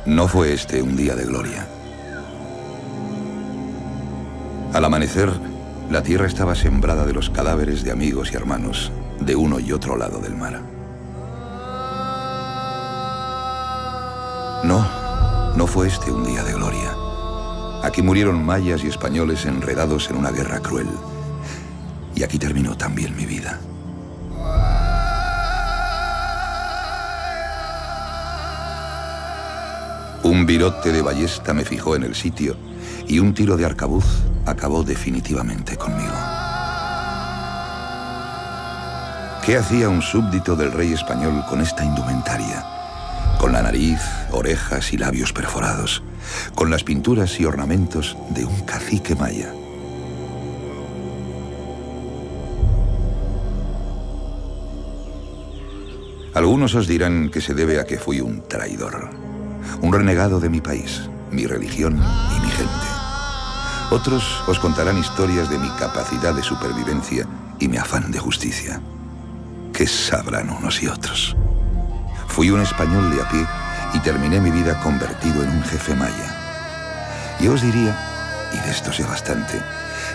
No fue este un día de gloria. Al amanecer, la tierra estaba sembrada de los cadáveres de amigos y hermanos de uno y otro lado del mar. No fue este un día de gloria. Aquí murieron mayas y españoles enredados en una guerra cruel. Y aquí terminó también mi vida. Un virote de ballesta me fijó en el sitio y un tiro de arcabuz acabó definitivamente conmigo. ¿Qué hacía un súbdito del rey español con esta indumentaria? Con la nariz, orejas y labios perforados, con las pinturas y ornamentos de un cacique maya. Algunos os dirán que se debe a que fui un traidor, un renegado de mi país, mi religión y mi gente. Otros os contarán historias de mi capacidad de supervivencia y mi afán de justicia. ¿Qué sabrán unos y otros? Fui un español de a pie y terminé mi vida convertido en un jefe maya. Y os diría, y de esto sé bastante,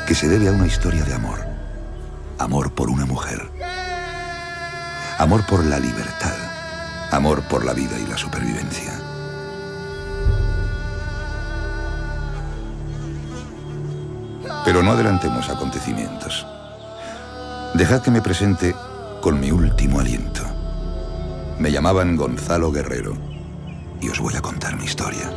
que se debe a una historia de amor. Amor por una mujer. Amor por la libertad. Amor por la vida y la supervivencia. Pero no adelantemos acontecimientos. Dejad que me presente con mi último aliento. Me llamaban Gonzalo Guerrero y os voy a contar mi historia.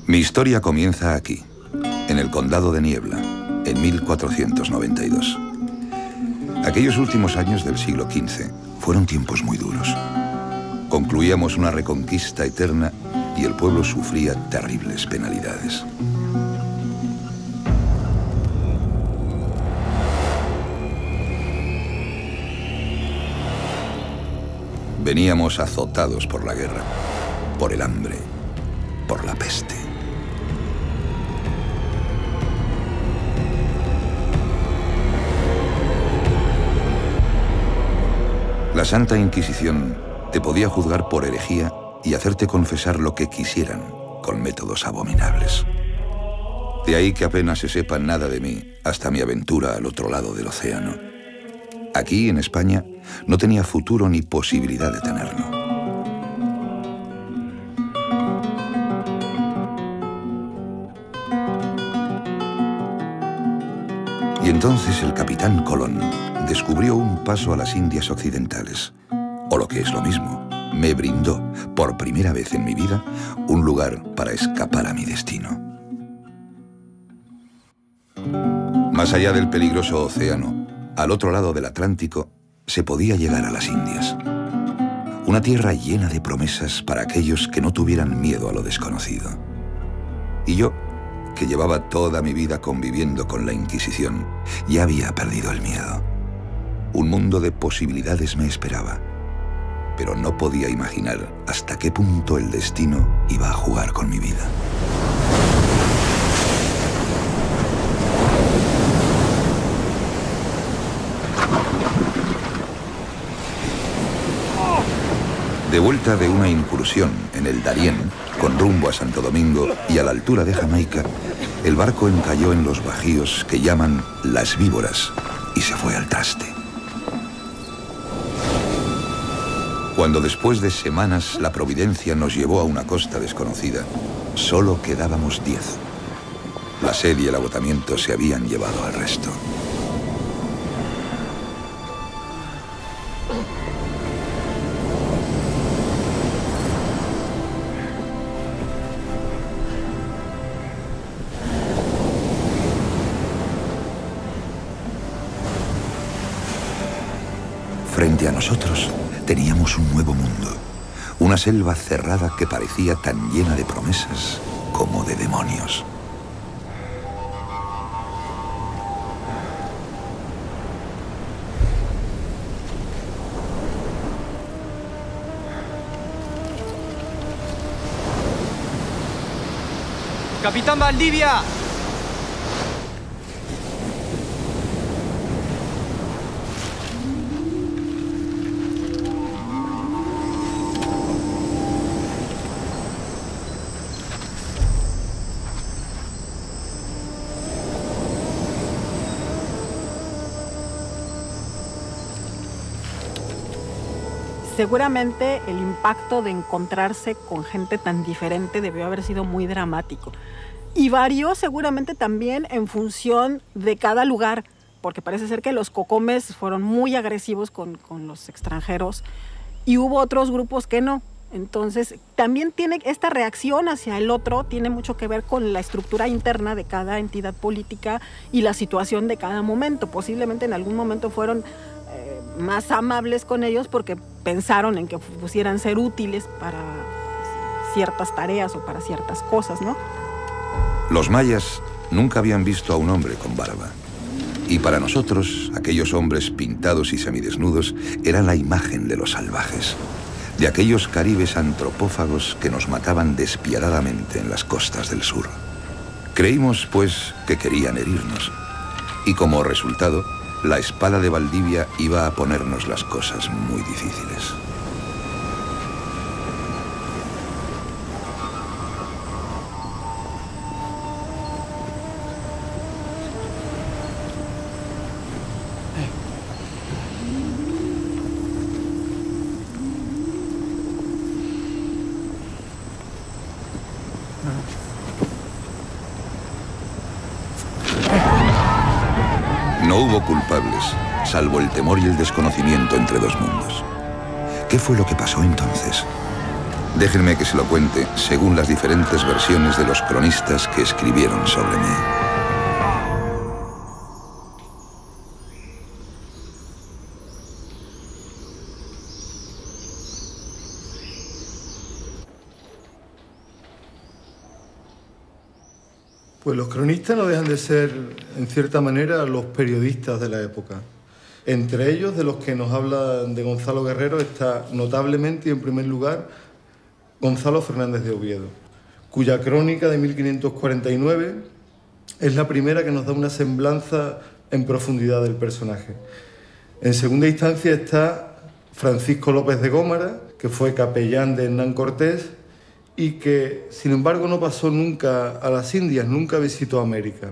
Mi historia comienza aquí, en el condado de Niebla, en 1492. Aquellos últimos años del siglo XV fueron tiempos muy duros. Concluíamos una reconquista eterna y el pueblo sufría terribles penalidades. Veníamos azotados por la guerra, por el hambre, por la peste. La Santa Inquisición te podía juzgar por herejía y hacerte confesar lo que quisieran, con métodos abominables. De ahí que apenas se sepa nada de mí hasta mi aventura al otro lado del océano. Aquí, en España, no tenía futuro ni posibilidad de tenerlo. Y entonces el capitán Colón descubrió un paso a las Indias Occidentales, o lo que es lo mismo, me brindó, por primera vez en mi vida, un lugar para escapar a mi destino. Más allá del peligroso océano, al otro lado del Atlántico, se podía llegar a las Indias. Una tierra llena de promesas para aquellos que no tuvieran miedo a lo desconocido. Y yo, que llevaba toda mi vida conviviendo con la Inquisición, ya había perdido el miedo. Un mundo de posibilidades me esperaba, pero no podía imaginar hasta qué punto el destino iba a jugar con mi vida. De vuelta de una incursión en el Darién, con rumbo a Santo Domingo y a la altura de Jamaica, el barco encalló en los bajíos que llaman Las Víboras y se fue al traste. Cuando después de semanas la providencia nos llevó a una costa desconocida, solo quedábamos 10. La sed y el agotamiento se habían llevado al resto. Frente a nosotros teníamos un nuevo mundo, una selva cerrada que parecía tan llena de promesas como de demonios. Capitán Valdivia. Seguramente el impacto de encontrarse con gente tan diferente debió haber sido muy dramático. Y varió seguramente también en función de cada lugar, porque parece ser que los cocomes fueron muy agresivos con los extranjeros y hubo otros grupos que no. Entonces, también tiene esta reacción hacia el otro, tiene mucho que ver con la estructura interna de cada entidad política y la situación de cada momento. Posiblemente en algún momento fueron más amables con ellos porque pensaron en que pusieran ser útiles para ciertas tareas o para ciertas cosas, ¿no? Los mayas nunca habían visto a un hombre con barba. Y para nosotros, aquellos hombres pintados y semidesnudos eran la imagen de los salvajes, de aquellos caribes antropófagos que nos mataban despiadadamente en las costas del sur. Creímos, pues, que querían herirnos. Y como resultado, la espada de Valdivia iba a ponernos las cosas muy difíciles. No hubo culpables, salvo el temor y el desconocimiento entre dos mundos. ¿Qué fue lo que pasó entonces? Déjenme que se lo cuente según las diferentes versiones de los cronistas que escribieron sobre mí. Pues los cronistas no dejan de ser, en cierta manera, los periodistas de la época. Entre ellos, de los que nos habla de Gonzalo Guerrero, está notablemente y en primer lugar Gonzalo Fernández de Oviedo, cuya crónica de 1549 es la primera que nos da una semblanza en profundidad del personaje. En segunda instancia está Francisco López de Gómara, que fue capellán de Hernán Cortés y que, sin embargo, no pasó nunca a las Indias, nunca visitó América.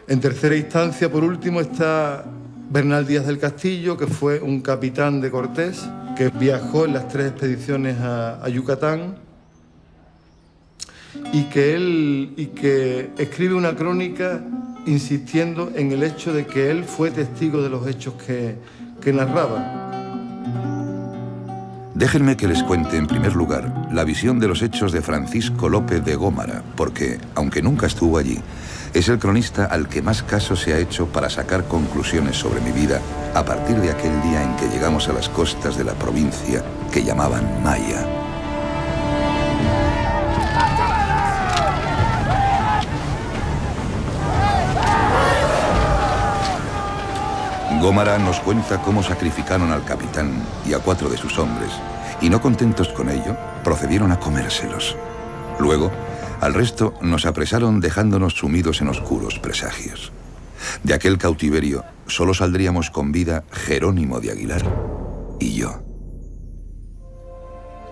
En tercera instancia, por último, está Bernal Díaz del Castillo, que fue un capitán de Cortés, que viajó en las 3 expediciones a Yucatán y que escribe una crónica insistiendo en el hecho de que él fue testigo de los hechos que narraba. Déjenme que les cuente en primer lugar la visión de los hechos de Francisco López de Gómara, porque, aunque nunca estuvo allí, es el cronista al que más caso se ha hecho para sacar conclusiones sobre mi vida a partir de aquel día en que llegamos a las costas de la provincia que llamaban Maya. Gómara nos cuenta cómo sacrificaron al capitán y a 4 de sus hombres, y no contentos con ello, procedieron a comérselos. Luego, al resto nos apresaron dejándonos sumidos en oscuros presagios. De aquel cautiverio solo saldríamos con vida Jerónimo de Aguilar y yo.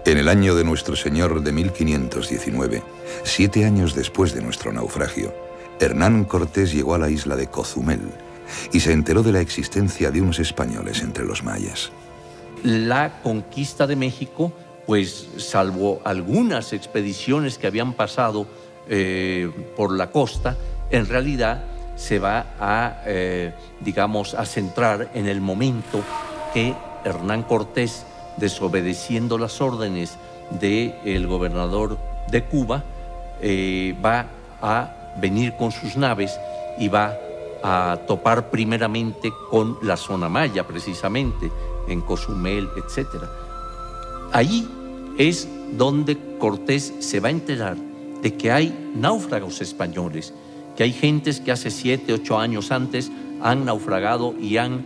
En el año de nuestro Señor de 1519, 7 años después de nuestro naufragio, Hernán Cortés llegó a la isla de Cozumel y se enteró de la existencia de unos españoles entre los mayas. La conquista de México, pues salvo algunas expediciones que habían pasado por la costa, en realidad se va a, digamos, a centrar en el momento que Hernán Cortés, desobedeciendo las órdenes del gobernador de Cuba, va a venir con sus naves y va a topar primeramente con la zona maya, precisamente, en Cozumel, etc. Allí es donde Cortés se va a enterar de que hay náufragos españoles, que hay gentes que hace 7, 8 años antes han naufragado y han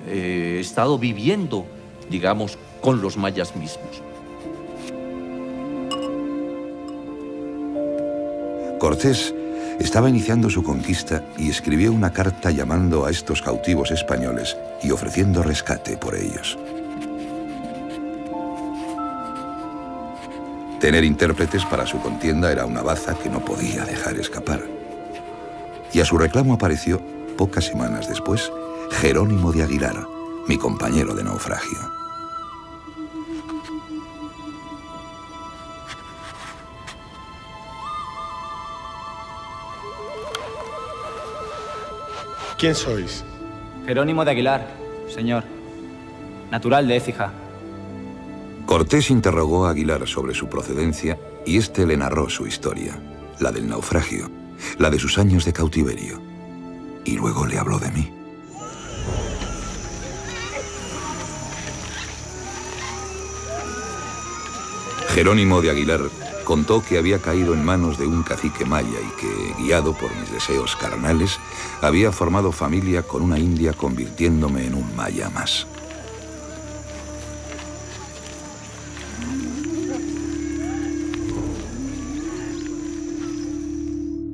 estado viviendo, digamos, con los mayas mismos. Cortés estaba iniciando su conquista y escribió una carta llamando a estos cautivos españoles y ofreciendo rescate por ellos. Tener intérpretes para su contienda era una baza que no podía dejar escapar. Y a su reclamo apareció, pocas semanas después, Jerónimo de Aguilar, mi compañero de naufragio. ¿Quién sois? Jerónimo de Aguilar, señor. Natural de Écija. Cortés interrogó a Aguilar sobre su procedencia y éste le narró su historia, la del naufragio, la de sus años de cautiverio. Y luego le habló de mí. Jerónimo de Aguilar contó que había caído en manos de un cacique maya y que, guiado por mis deseos carnales, había formado familia con una india, convirtiéndome en un maya más.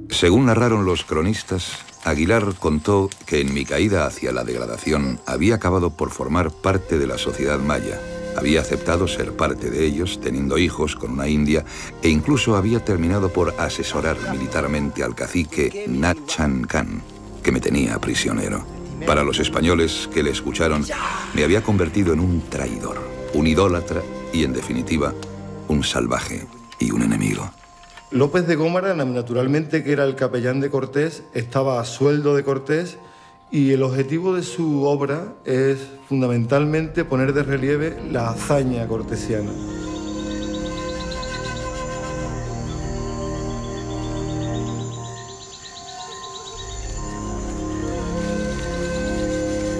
Según narraron los cronistas, Aguilar contó que en mi caída hacia la degradación había acabado por formar parte de la sociedad maya. Había aceptado ser parte de ellos, teniendo hijos con una india, e incluso había terminado por asesorar militarmente al cacique Nat Chan Can, que me tenía prisionero. Para los españoles que le escucharon, me había convertido en un traidor, un idólatra y, en definitiva, un salvaje y un enemigo. López de Gómara, naturalmente, que era el capellán de Cortés, estaba a sueldo de Cortés, y el objetivo de su obra es fundamentalmente poner de relieve la hazaña cortesiana.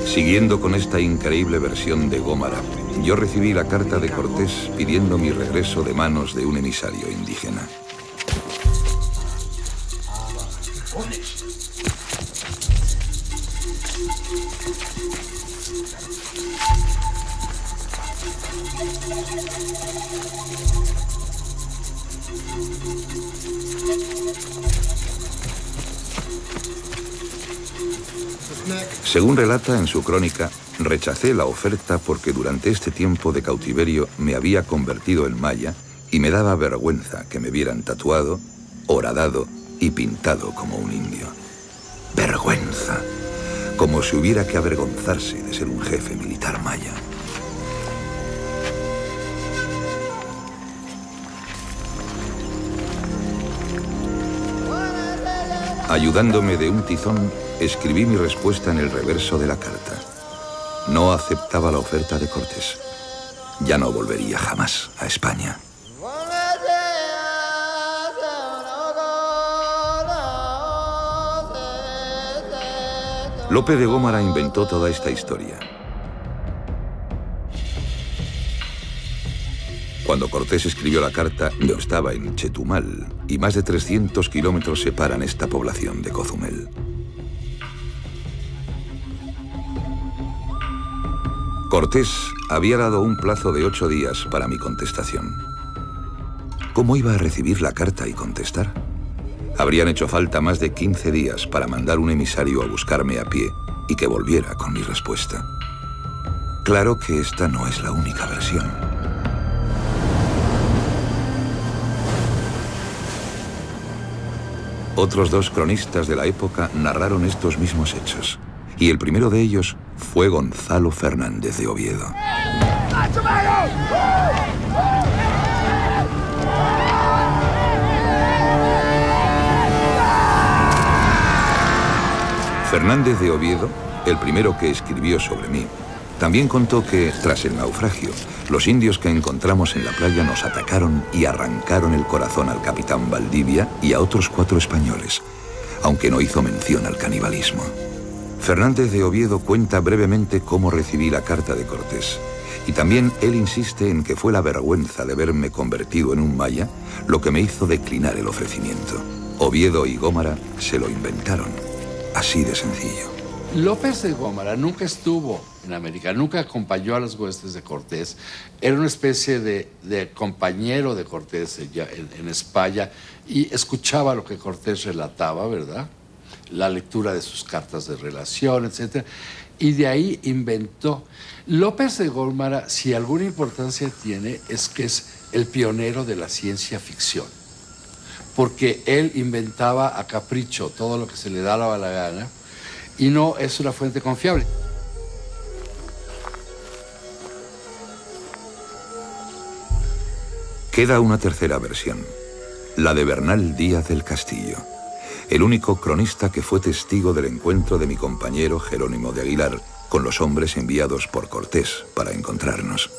Siguiendo con esta increíble versión de Gómara, yo recibí la carta de Cortés pidiendo mi regreso de manos de un emisario indígena. Según relata en su crónica, rechacé la oferta porque durante este tiempo de cautiverio me había convertido en maya y me daba vergüenza que me vieran tatuado, horadado y pintado como un indio. Vergüenza, como si hubiera que avergonzarse de ser un jefe militar maya. Ayudándome de un tizón, escribí mi respuesta en el reverso de la carta. No aceptaba la oferta de Cortés. Ya no volvería jamás a España. Lope de Gómara inventó toda esta historia. Cuando Cortés escribió la carta, yo estaba en Chetumal, y más de 300 kilómetros separan esta población de Cozumel. Cortés había dado un plazo de 8 días para mi contestación. ¿Cómo iba a recibir la carta y contestar? Habrían hecho falta más de 15 días para mandar un emisario a buscarme a pie y que volviera con mi respuesta. Claro que esta no es la única versión. Otros 2 cronistas de la época narraron estos mismos hechos, y el primero de ellos fue Gonzalo Fernández de Oviedo. Fernández de Oviedo, el primero que escribió sobre mí, también contó que, tras el naufragio, los indios que encontramos en la playa nos atacaron y arrancaron el corazón al capitán Valdivia y a otros 4 españoles, aunque no hizo mención al canibalismo. Fernández de Oviedo cuenta brevemente cómo recibí la carta de Cortés, y también él insiste en que fue la vergüenza de verme convertido en un maya lo que me hizo declinar el ofrecimiento. Oviedo y Gómara se lo inventaron, así de sencillo. López de Gómara nunca estuvo en América, nunca acompañó a las huestes de Cortés. Era una especie de compañero de Cortés en España y escuchaba lo que Cortés relataba, ¿verdad? La lectura de sus cartas de relación, etc. Y de ahí inventó. López de Gómara, si alguna importancia tiene, es que es el pionero de la ciencia ficción. Porque él inventaba a capricho todo lo que se le daba la gana y no es una fuente confiable. Queda una tercera versión, la de Bernal Díaz del Castillo, el único cronista que fue testigo del encuentro de mi compañero Jerónimo de Aguilar con los hombres enviados por Cortés para encontrarnos.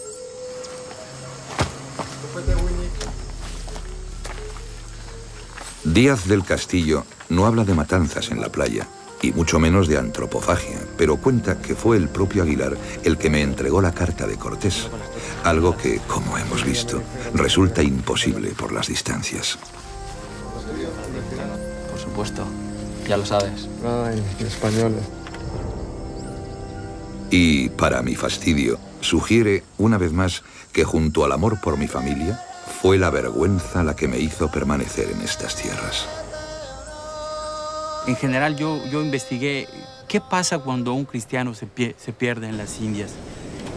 Díaz del Castillo no habla de matanzas en la playa, y mucho menos de antropofagia, pero cuenta que fue el propio Aguilar el que me entregó la carta de Cortés, algo que, como hemos visto, resulta imposible por las distancias. Por supuesto, ya lo sabes. Ay, españoles. Y, para mi fastidio, sugiere, una vez más, que junto al amor por mi familia, fue la vergüenza la que me hizo permanecer en estas tierras. En general, yo investigué qué pasa cuando un cristiano se pierde en las Indias.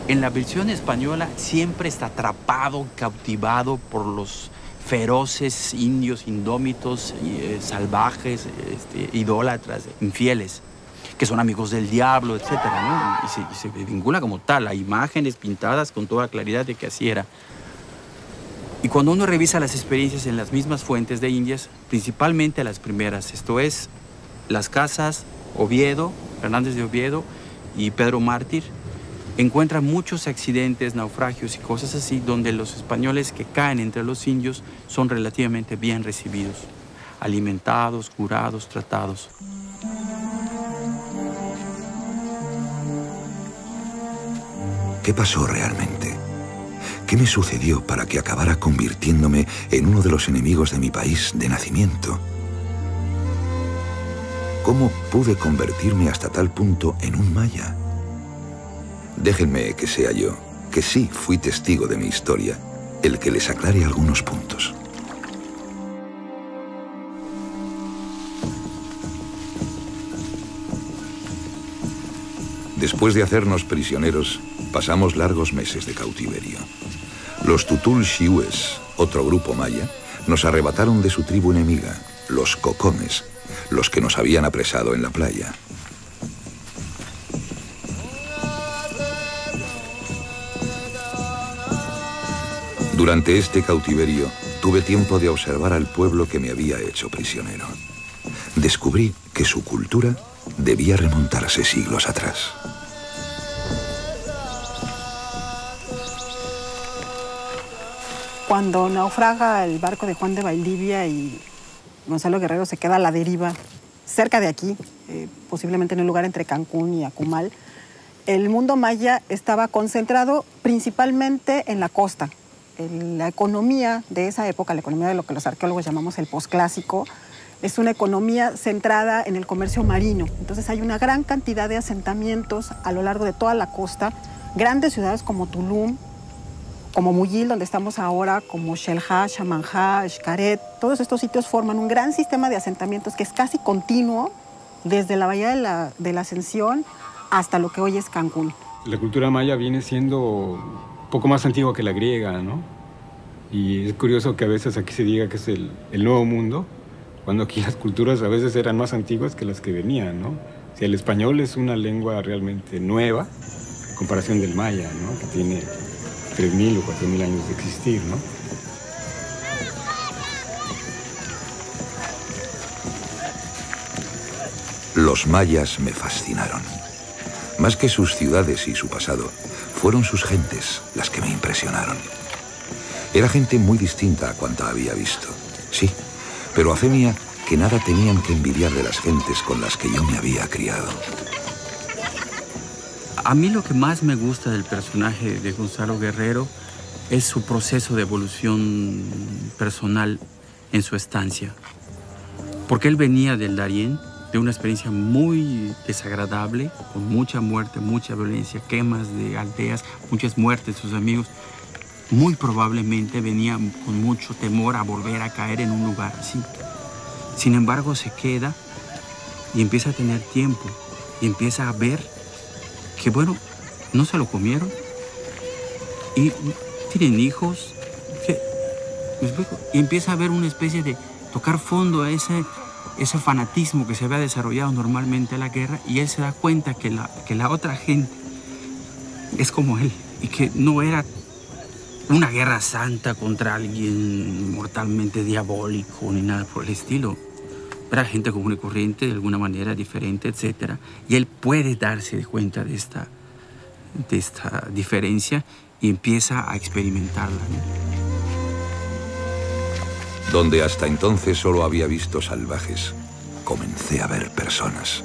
En la versión española siempre está atrapado, cautivado por los feroces indios indómitos, salvajes, idólatras, infieles, que son amigos del diablo, etc., ¿no? Y se vincula como tal a imágenes pintadas con toda claridad de que así era. Y cuando uno revisa las experiencias en las mismas fuentes de Indias, principalmente las primeras, esto es, Las Casas, Oviedo, Fernández de Oviedo y Pedro Mártir, encuentran muchos accidentes, naufragios y cosas así, donde los españoles que caen entre los indios son relativamente bien recibidos, alimentados, curados, tratados. ¿Qué pasó realmente? ¿Qué me sucedió para que acabara convirtiéndome en uno de los enemigos de mi país de nacimiento? ¿Cómo pude convertirme hasta tal punto en un maya? Déjenme que sea yo, que sí fui testigo de mi historia, el que les aclare algunos puntos. Después de hacernos prisioneros, pasamos largos meses de cautiverio. Los Tutul Xiúes, otro grupo maya, nos arrebataron de su tribu enemiga, los Cocomes, los que nos habían apresado en la playa. Durante este cautiverio, tuve tiempo de observar al pueblo que me había hecho prisionero. Descubrí que su cultura debía remontarse siglos atrás. Cuando naufraga el barco de Juan de Valdivia y Gonzalo Guerrero se queda a la deriva, cerca de aquí, posiblemente en un lugar entre Cancún y Akumal, el mundo maya estaba concentrado principalmente en la costa. La economía de esa época, la economía de lo que los arqueólogos llamamos el posclásico, es una economía centrada en el comercio marino. Entonces hay una gran cantidad de asentamientos a lo largo de toda la costa, grandes ciudades como Tulum, como Muyil, donde estamos ahora, como Xel-Há, Xamanjá, Xcaret. Todos estos sitios forman un gran sistema de asentamientos que es casi continuo desde la Bahía de la Ascensión hasta lo que hoy es Cancún. La cultura maya viene siendo un poco más antigua que la griega, ¿no? Y es curioso que a veces aquí se diga que es el nuevo mundo, cuando aquí las culturas a veces eran más antiguas que las que venían, ¿no? O sea, el español es una lengua realmente nueva en comparación del maya, ¿no? Que tiene 3.000 o 4.000 años de existir, ¿no? Los mayas me fascinaron. Más que sus ciudades y su pasado, fueron sus gentes las que me impresionaron. Era gente muy distinta a cuanta había visto, sí, pero a fe mía que nada tenían que envidiar de las gentes con las que yo me había criado. A mí lo que más me gusta del personaje de Gonzalo Guerrero es su proceso de evolución personal en su estancia. Porque él venía del Darién de una experiencia muy desagradable, con mucha muerte, mucha violencia, quemas de aldeas, muchas muertes de sus amigos. Muy probablemente venía con mucho temor a volver a caer en un lugar así. Sin embargo, se queda y empieza a tener tiempo y empieza a ver que, bueno, no se lo comieron y tienen hijos. Y empieza a haber una especie de tocar fondo a ese fanatismo que se había desarrollado normalmente en la guerra, y él se da cuenta que la otra gente es como él y que no era una guerra santa contra alguien mortalmente diabólico ni nada por el estilo. Era gente común y corriente, de alguna manera diferente, etc. Y él puede darse cuenta de esta diferencia y empieza a experimentarla, ¿no? Donde hasta entonces solo había visto salvajes, comencé a ver personas,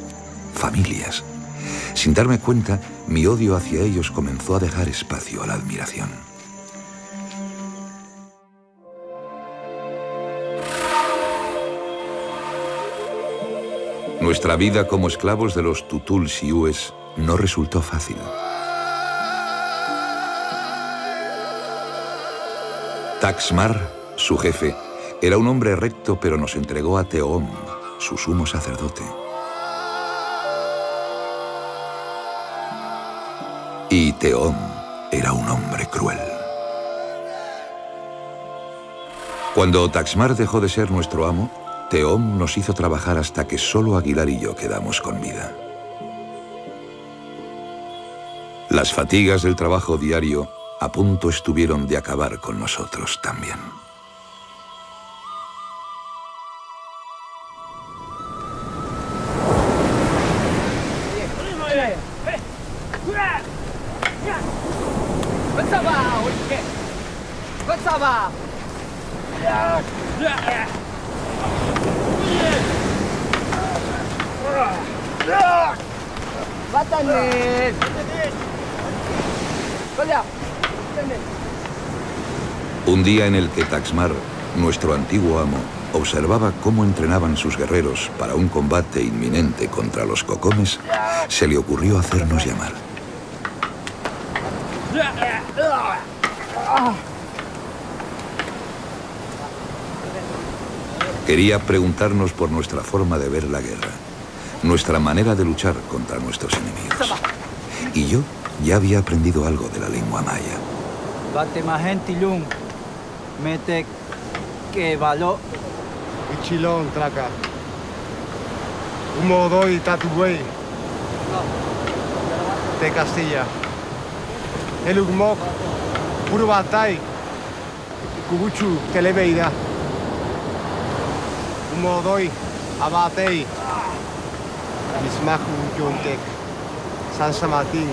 familias. Sin darme cuenta, mi odio hacia ellos comenzó a dejar espacio a la admiración. Nuestra vida como esclavos de los tutul siúes no resultó fácil. Taxmar, su jefe, era un hombre recto, pero nos entregó a Teom, su sumo sacerdote. Y Teom era un hombre cruel. Cuando Taxmar dejó de ser nuestro amo, Teom nos hizo trabajar hasta que solo Aguilar y yo quedamos con vida. Las fatigas del trabajo diario a punto estuvieron de acabar con nosotros también. Un día en el que Taxmar, nuestro antiguo amo, observaba cómo entrenaban sus guerreros para un combate inminente contra los cocomes, se le ocurrió hacernos llamar. Quería preguntarnos por nuestra forma de ver la guerra, nuestra manera de luchar contra nuestros enemigos. Y yo ya había aprendido algo de la lengua maya. Mete que való. Ichilón, traca. Humo doy tatuey. De Castilla. El Ugmok, Purubatay, Kubuchu, Televeida. Humo doy, Abatey. Mismaku Yontek. San Samatín,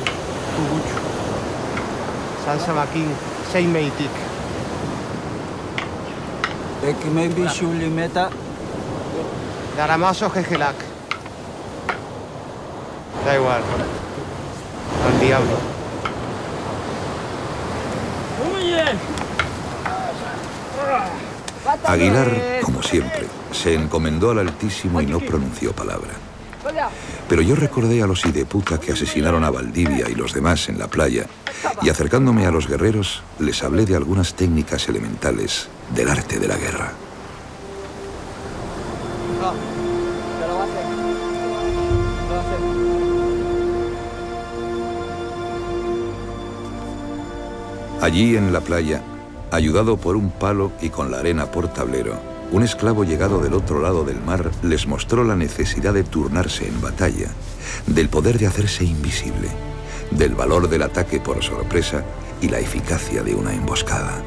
Kubuchu. San Samaquín, Seimeitik. Ekmebi Shulimeta. Daramazo Jejelak. Da igual. Al diablo. Aguilar, como siempre, se encomendó al Altísimo y no pronunció palabra. Pero yo recordé a los hideputa que asesinaron a Valdivia y los demás en la playa, y acercándome a los guerreros, les hablé de algunas técnicas elementales del arte de la guerra. Allí en la playa, ayudado por un palo y con la arena por tablero, un esclavo llegado del otro lado del mar les mostró la necesidad de turnarse en batalla, del poder de hacerse invisible, del valor del ataque por sorpresa y la eficacia de una emboscada.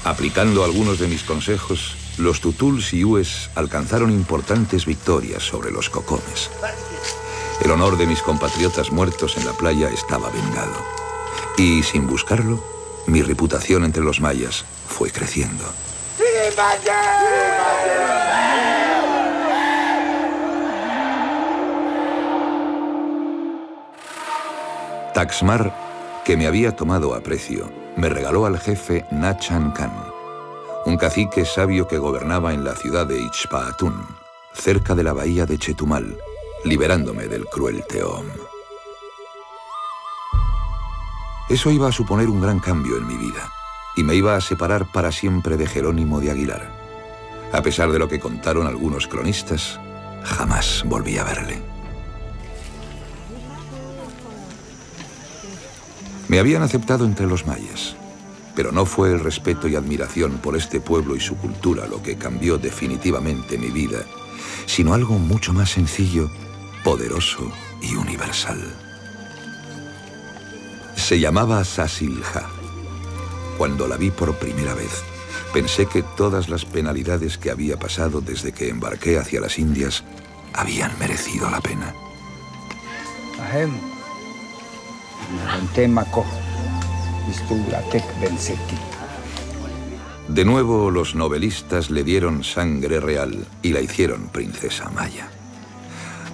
Aplicando algunos de mis consejos, los tutul-siúes alcanzaron importantes victorias sobre los cocomes. El honor de mis compatriotas muertos en la playa estaba vengado. Y, sin buscarlo, mi reputación entre los mayas fue creciendo. Taxmar, que me había tomado aprecio, me regaló al jefe Nachan Khan, un cacique sabio que gobernaba en la ciudad de Ixpaatún, cerca de la bahía de Chetumal, liberándome del cruel Teom. Eso iba a suponer un gran cambio en mi vida, y me iba a separar para siempre de Jerónimo de Aguilar. A pesar de lo que contaron algunos cronistas, jamás volví a verle. Me habían aceptado entre los mayas, pero no fue el respeto y admiración por este pueblo y su cultura lo que cambió definitivamente mi vida, sino algo mucho más sencillo, poderoso y universal. Se llamaba Sasilja. Cuando la vi por primera vez, pensé que todas las penalidades que había pasado desde que embarqué hacia las Indias habían merecido la pena. De nuevo, los novelistas le dieron sangre real y la hicieron princesa maya.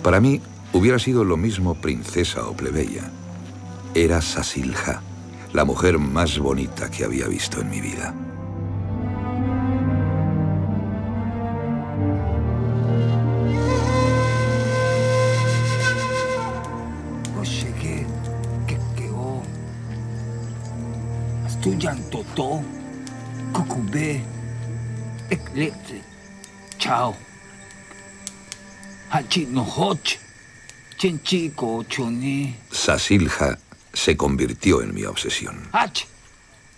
Para mí, hubiera sido lo mismo princesa o plebeya. Era Sasilja, la mujer más bonita que había visto en mi vida. Toto, Cucubé, Ecletre, Chao, Hachinohoch, Chenchico, Choné. Sasilja se convirtió en mi obsesión. Hach,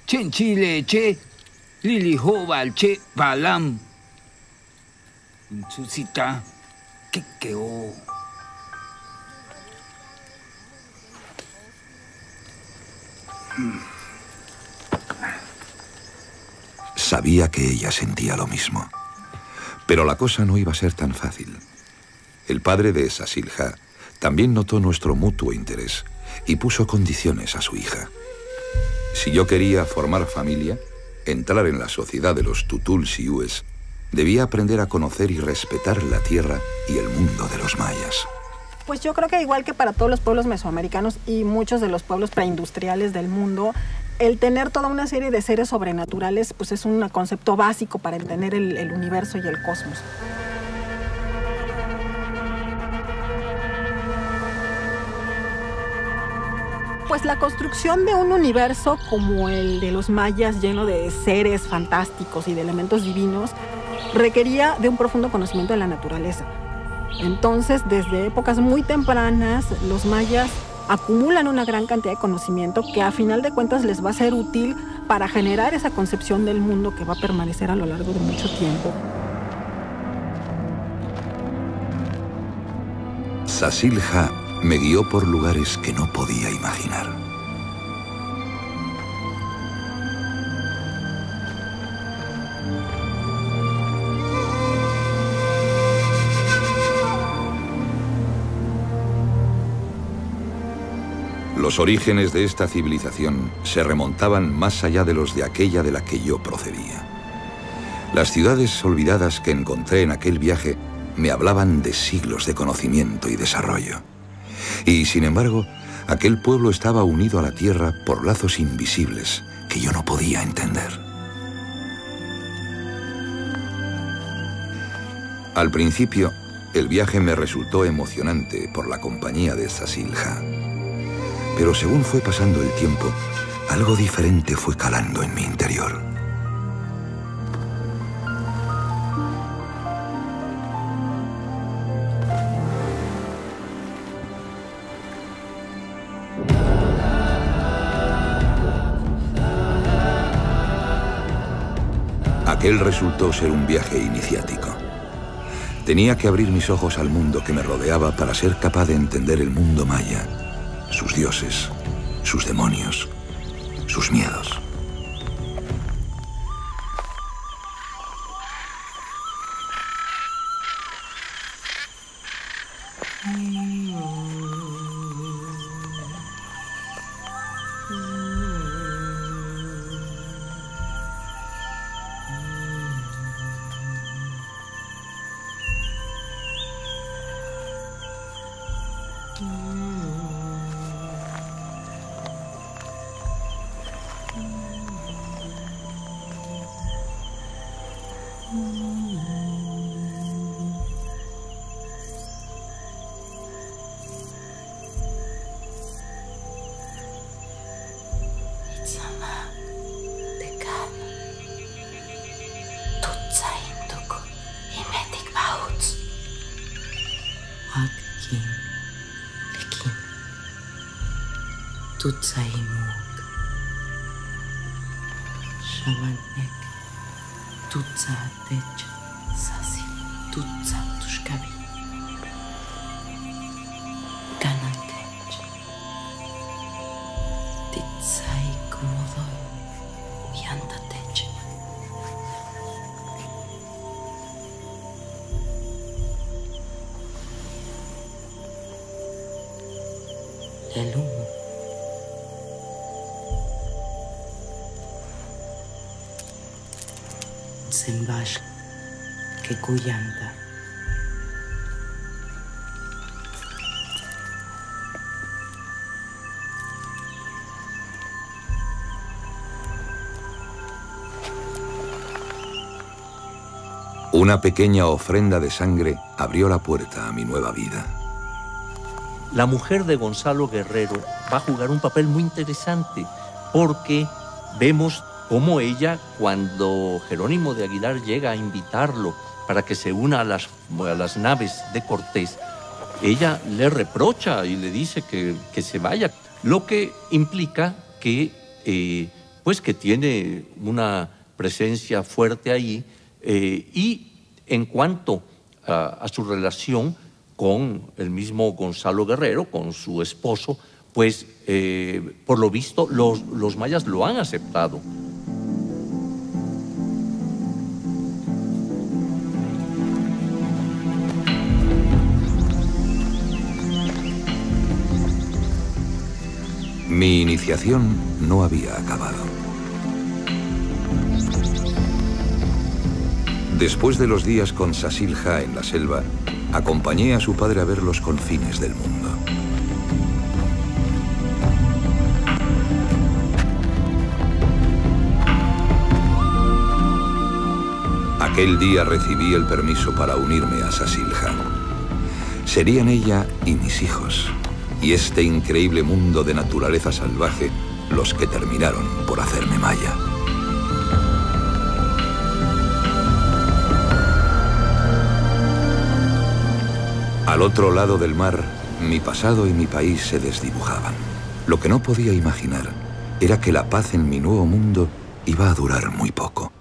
Chenchile, Che, Lilijoval, Che, Balam. Susita, Kekeo. Sabía que ella sentía lo mismo. Pero la cosa no iba a ser tan fácil. El padre de Sasilja también notó nuestro mutuo interés y puso condiciones a su hija. Si yo quería formar familia, entrar en la sociedad de los tutul-siúes, debía aprender a conocer y respetar la tierra y el mundo de los mayas. Pues yo creo que igual que para todos los pueblos mesoamericanos y muchos de los pueblos preindustriales del mundo, el tener toda una serie de seres sobrenaturales pues es un concepto básico para entender el universo y el cosmos. Pues la construcción de un universo como el de los mayas, lleno de seres fantásticos y de elementos divinos, requería de un profundo conocimiento de la naturaleza. Entonces, desde épocas muy tempranas, los mayas acumulan una gran cantidad de conocimiento que a final de cuentas les va a ser útil para generar esa concepción del mundo que va a permanecer a lo largo de mucho tiempo. Sasilja me guió por lugares que no podía imaginar. Los orígenes de esta civilización se remontaban más allá de los de aquella de la que yo procedía. Las ciudades olvidadas que encontré en aquel viaje me hablaban de siglos de conocimiento y desarrollo. Y, sin embargo, aquel pueblo estaba unido a la tierra por lazos invisibles que yo no podía entender. Al principio, el viaje me resultó emocionante por la compañía de Sasilja. Pero según fue pasando el tiempo, algo diferente fue calando en mi interior. Aquel resultó ser un viaje iniciático. Tenía que abrir mis ojos al mundo que me rodeaba para ser capaz de entender el mundo maya, sus dioses, sus demonios, sus miedos. Tutsaimuk, Shamanek, Tutsa Tech, Sasi, Tutsa Tushkabi, Kanantech, Titsai Komodoi, Yantatech. Lelumu. Sembash que Kuyanta. Una pequeña ofrenda de sangre abrió la puerta a mi nueva vida. La mujer de Gonzalo Guerrero va a jugar un papel muy interesante porque vemos cómo ella, cuando Jerónimo de Aguilar llega a invitarlo para que se una a las naves de Cortés, ella le reprocha y le dice que se vaya, lo que implica que, pues que tiene una presencia fuerte ahí, y en cuanto a su relación con el mismo Gonzalo Guerrero, con su esposo, pues por lo visto los mayas lo han aceptado. Mi iniciación no había acabado. Después de los días con Sasilja en la selva, acompañé a su padre a ver los confines del mundo. Aquel día recibí el permiso para unirme a Sasilja. Serían ella y mis hijos, y este increíble mundo de naturaleza salvaje, los que terminaron por hacerme maya. Al otro lado del mar, mi pasado y mi país se desdibujaban. Lo que no podía imaginar era que la paz en mi nuevo mundo iba a durar muy poco.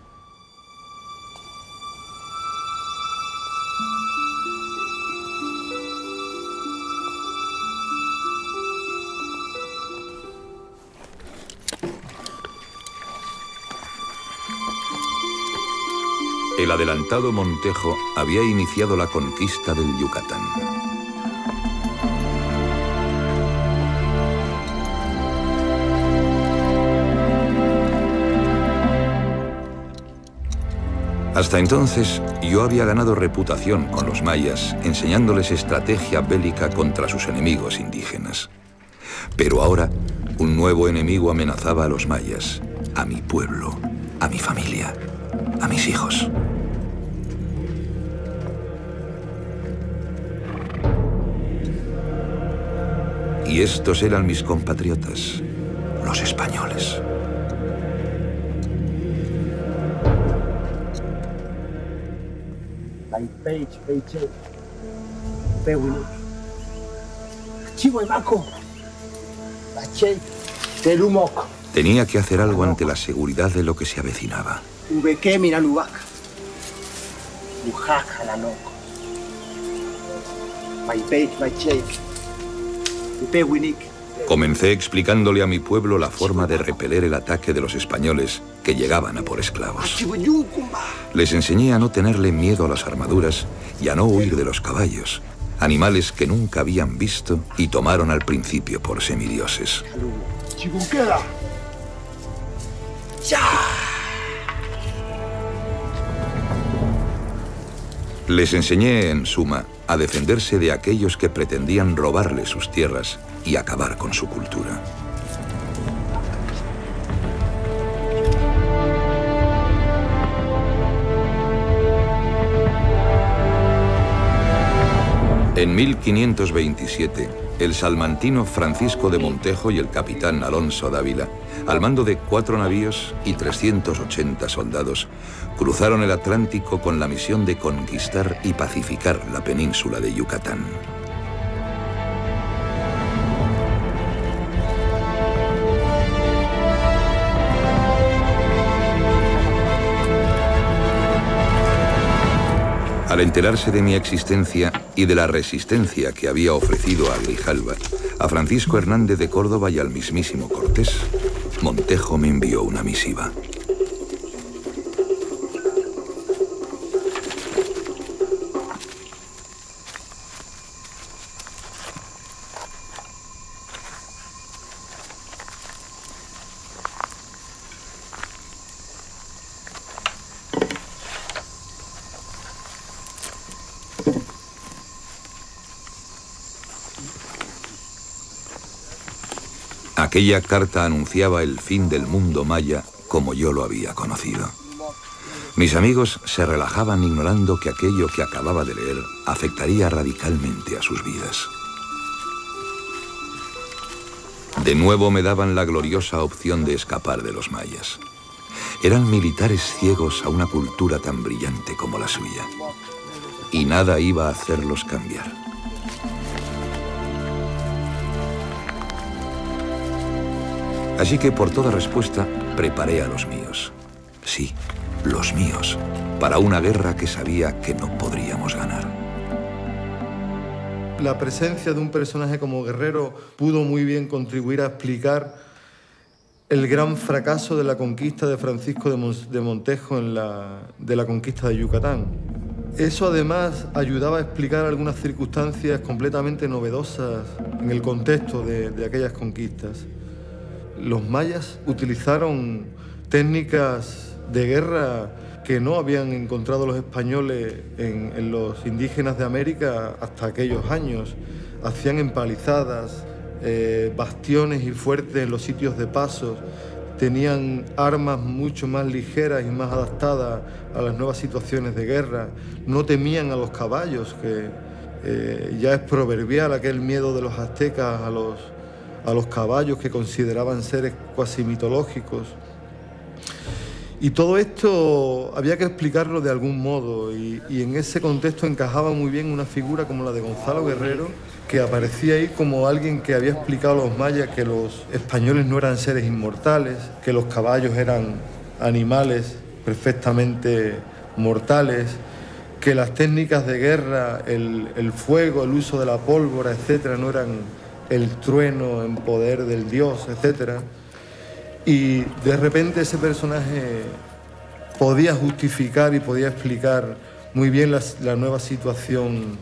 El adelantado Montejo había iniciado la conquista del Yucatán. Hasta entonces, yo había ganado reputación con los mayas, enseñándoles estrategia bélica contra sus enemigos indígenas. Pero ahora, un nuevo enemigo amenazaba a los mayas, a mi pueblo, a mi familia, a mis hijos. Y estos eran mis compatriotas, los españoles. Tenía que hacer algo ante la seguridad de lo que se avecinaba. Comencé explicándole a mi pueblo la forma de repeler el ataque de los españoles que llegaban a por esclavos. Les enseñé a no tenerle miedo a las armaduras y a no huir de los caballos, animales que nunca habían visto y tomaron al principio por semidioses. Les enseñé, en suma, a defenderse de aquellos que pretendían robarle sus tierras y acabar con su cultura. En 1527, el salmantino Francisco de Montejo y el capitán Alonso Dávila, al mando de 4 navíos y 380 soldados, cruzaron el Atlántico con la misión de conquistar y pacificar la península de Yucatán. Al enterarse de mi existencia y de la resistencia que había ofrecido a Grijalva, a Francisco Hernández de Córdoba y al mismísimo Cortés, Montejo me envió una misiva. Aquella carta anunciaba el fin del mundo maya como yo lo había conocido. Mis amigos se relajaban ignorando que aquello que acababa de leer afectaría radicalmente a sus vidas. De nuevo me daban la gloriosa opción de escapar de los mayas. Eran militares ciegos a una cultura tan brillante como la suya. Y nada iba a hacerlos cambiar. Así que por toda respuesta preparé a los míos. Sí, los míos, para una guerra que sabía que no podríamos ganar. La presencia de un personaje como Guerrero pudo muy bien contribuir a explicar el gran fracaso de la conquista de Francisco de Montejo de la conquista de Yucatán. Eso además ayudaba a explicar algunas circunstancias completamente novedosas en el contexto de aquellas conquistas. Los mayas utilizaron técnicas de guerra que no habían encontrado los españoles en los indígenas de América hasta aquellos años. Hacían empalizadas, bastiones y fuertes en los sitios de paso. Tenían armas mucho más ligeras y más adaptadas a las nuevas situaciones de guerra. No temían a los caballos, que ya es proverbial aquel miedo de los aztecas a los caballos que consideraban seres cuasi mitológicos. Y todo esto había que explicarlo de algún modo y en ese contexto encajaba muy bien una figura como la de Gonzalo Guerrero, que aparecía ahí como alguien que había explicado a los mayas que los españoles no eran seres inmortales, que los caballos eran animales perfectamente mortales, que las técnicas de guerra, el fuego, el uso de la pólvora, etcétera, no eran el trueno en poder del dios, etcétera. Y de repente ese personaje podía justificar y podía explicar muy bien la nueva situación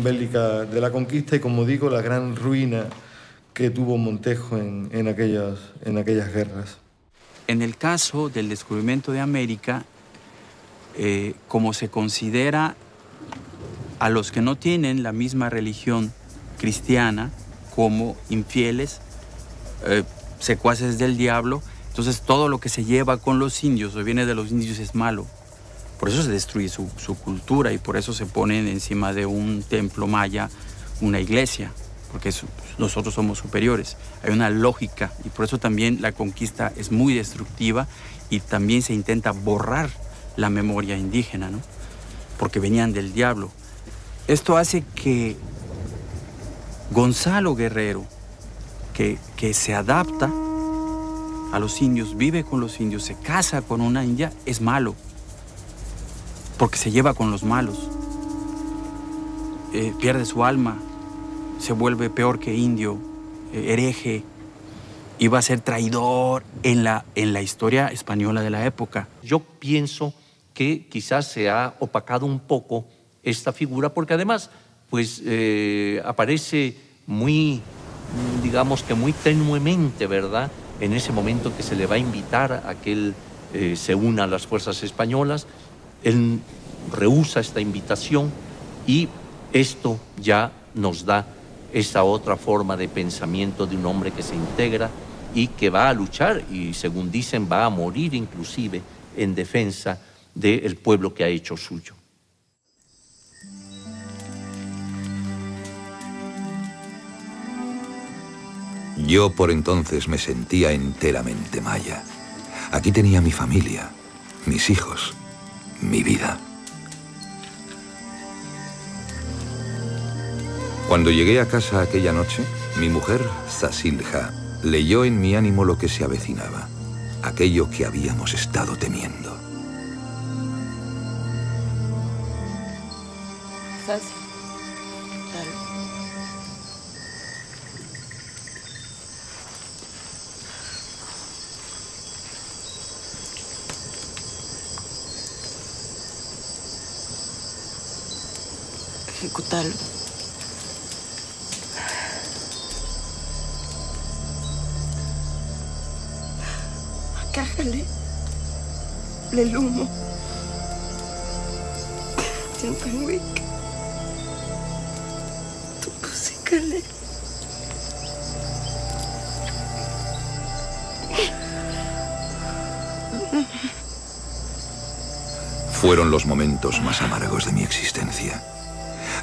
bélica de la conquista y, como digo, la gran ruina que tuvo Montejo en aquellas guerras. En el caso del descubrimiento de América, como se considera a los que no tienen la misma religión cristiana como infieles, secuaces del diablo, entonces todo lo que se lleva con los indios o viene de los indios es malo. Por eso se destruye su cultura y por eso se ponen encima de un templo maya una iglesia, porque nosotros somos superiores. Hay una lógica y por eso también la conquista es muy destructiva y también se intenta borrar la memoria indígena, ¿no? Porque venían del diablo. Esto hace que Gonzalo Guerrero, que se adapta a los indios, vive con los indios, se casa con una india, es malo, porque se lleva con los malos, pierde su alma, se vuelve peor que indio, hereje, iba a ser traidor en la historia española de la época. Yo pienso que quizás se ha opacado un poco esta figura, porque además pues, aparece muy, digamos que muy tenuemente, ¿verdad?, en ese momento que se le va a invitar a que él se una a las fuerzas españolas. Él rehúsa esta invitación y esto ya nos da esa otra forma de pensamiento de un hombre que se integra y que va a luchar y, según dicen, va a morir inclusive en defensa del pueblo que ha hecho suyo. Yo por entonces me sentía enteramente maya. Aquí tenía mi familia, mis hijos, mi vida. Cuando llegué a casa aquella noche, mi mujer, Zasilja, leyó en mi ánimo lo que se avecinaba, aquello que habíamos estado temiendo. Ejecutarlo. Cájale. El humo. Tiantanwick. Tu pusícale. Fueron los momentos más amargos de mi existencia.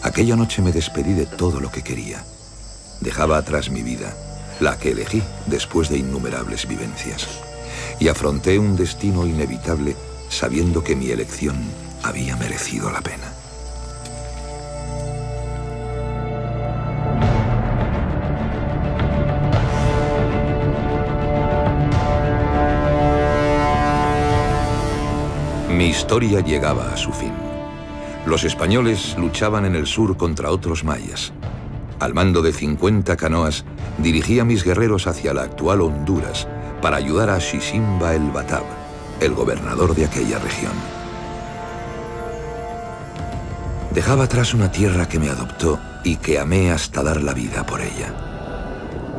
Aquella noche me despedí de todo lo que quería. Dejaba atrás mi vida, la que elegí después de innumerables vivencias, y afronté un destino inevitable sabiendo que mi elección había merecido la pena. Mi historia llegaba a su fin. Los españoles luchaban en el sur contra otros mayas. Al mando de 50 canoas, dirigí a mis guerreros hacia la actual Honduras para ayudar a Xisimba el Batab, el gobernador de aquella región. Dejaba atrás una tierra que me adoptó y que amé hasta dar la vida por ella.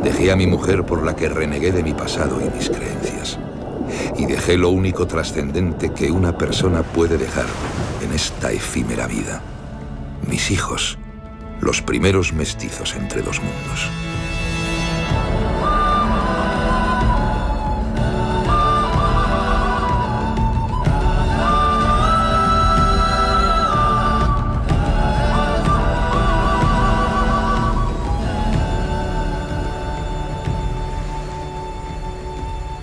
Dejé a mi mujer por la que renegué de mi pasado y mis creencias. Y dejé lo único trascendente que una persona puede dejar en esta efímera vida: mis hijos, los primeros mestizos entre dos mundos.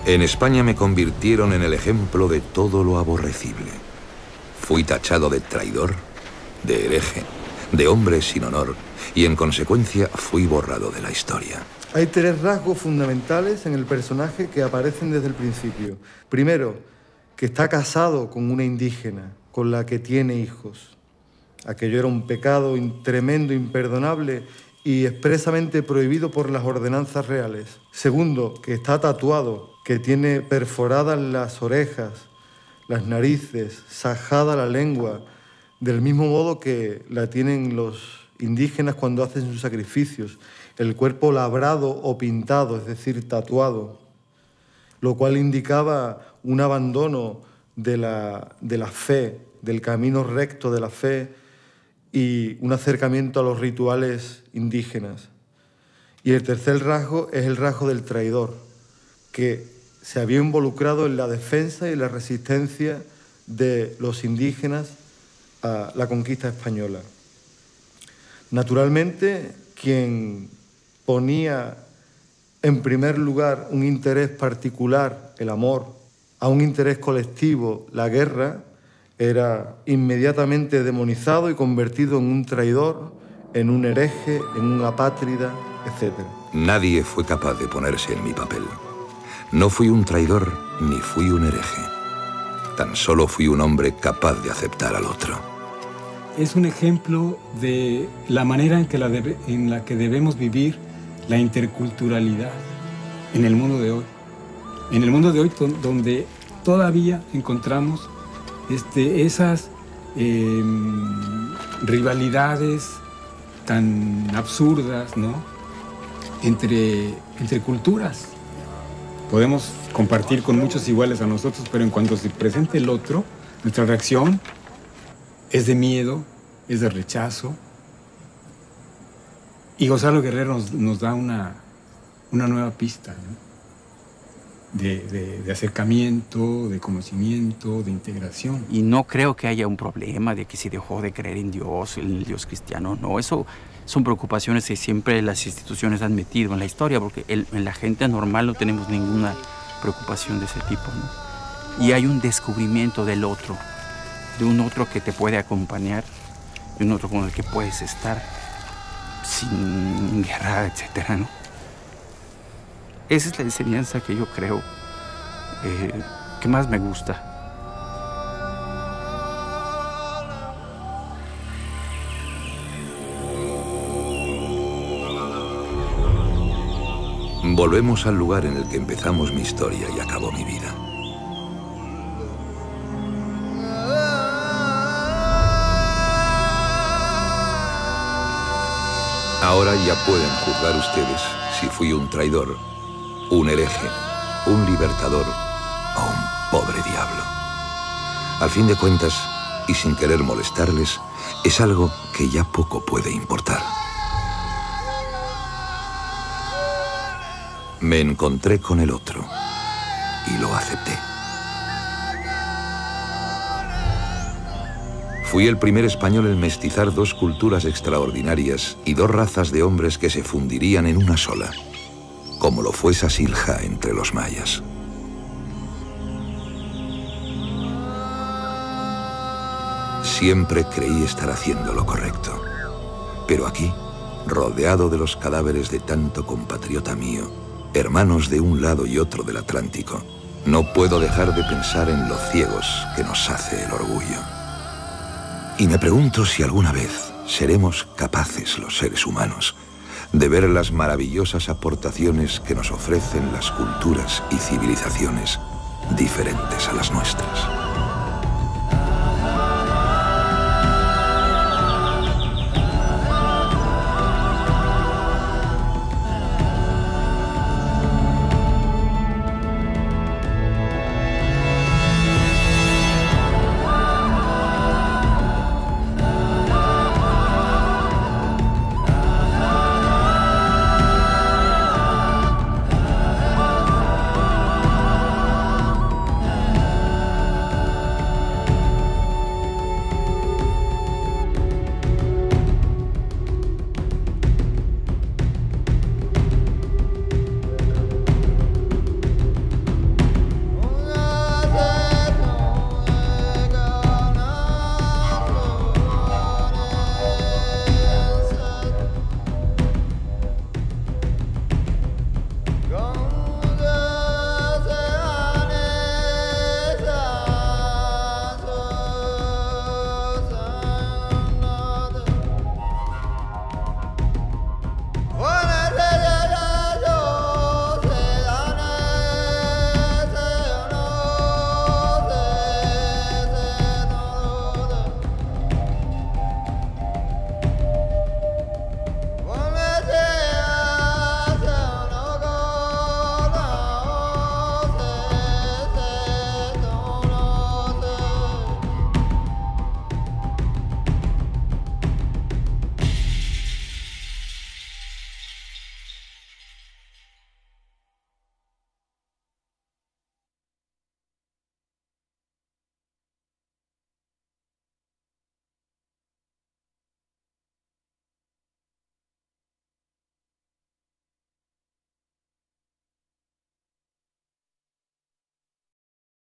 En España me convirtieron en el ejemplo de todo lo aborrecible. Fui tachado de traidor, de hereje, de hombre sin honor, y en consecuencia fui borrado de la historia. Hay tres rasgos fundamentales en el personaje que aparecen desde el principio. Primero, que está casado con una indígena, con la que tiene hijos. Aquello era un pecado tremendo, imperdonable y expresamente prohibido por las ordenanzas reales. Segundo, que está tatuado, que tiene perforadas las orejas, las narices, sajada la lengua, del mismo modo que la tienen los indígenas cuando hacen sus sacrificios, el cuerpo labrado o pintado, es decir, tatuado, lo cual indicaba un abandono de la fe, del camino recto de la fe y un acercamiento a los rituales indígenas. Y el tercer rasgo es el rasgo del traidor, que se había involucrado en la defensa y la resistencia de los indígenas a la conquista española. Naturalmente, quien ponía en primer lugar un interés particular, el amor, a un interés colectivo, la guerra, era inmediatamente demonizado y convertido en un traidor, en un hereje, en un apátrida, etc. Nadie fue capaz de ponerse en mi papel. No fui un traidor ni fui un hereje. Tan solo fui un hombre capaz de aceptar al otro. Es un ejemplo de la manera en la que debemos vivir la interculturalidad en el mundo de hoy. En el mundo de hoy donde todavía encontramos esas rivalidades tan absurdas, ¿no? entre culturas. Podemos compartir con muchos iguales a nosotros, pero en cuanto se presente el otro, nuestra reacción es de miedo, es de rechazo. Y Gonzalo Guerrero nos da una nueva pista, ¿no? de acercamiento, de conocimiento, de integración. Y no creo que haya un problema de que se dejó de creer en Dios, en el Dios cristiano. No, eso son preocupaciones que siempre las instituciones han metido en la historia, porque en la gente normal no tenemos ninguna preocupación de ese tipo, ¿no? Y hay un descubrimiento del otro, de un otro que te puede acompañar, de un otro con el que puedes estar sin guerra, etcétera, ¿no? Esa es la enseñanza que yo creo que más me gusta. Volvemos al lugar en el que empezamos mi historia y acabó mi vida. Ahora ya pueden juzgar ustedes si fui un traidor, un hereje, un libertador o un pobre diablo. Al fin de cuentas, y sin querer molestarles, es algo que ya poco puede importar. Me encontré con el otro y lo acepté. Fui el primer español en mestizar dos culturas extraordinarias y dos razas de hombres que se fundirían en una sola, como lo fue Sasilja entre los mayas. Siempre creí estar haciendo lo correcto, pero aquí, rodeado de los cadáveres de tanto compatriota mío, hermanos de un lado y otro del Atlántico, no puedo dejar de pensar en lo ciegos que nos hace el orgullo. Y me pregunto si alguna vez seremos capaces, los seres humanos, de ver las maravillosas aportaciones que nos ofrecen las culturas y civilizaciones diferentes a las nuestras.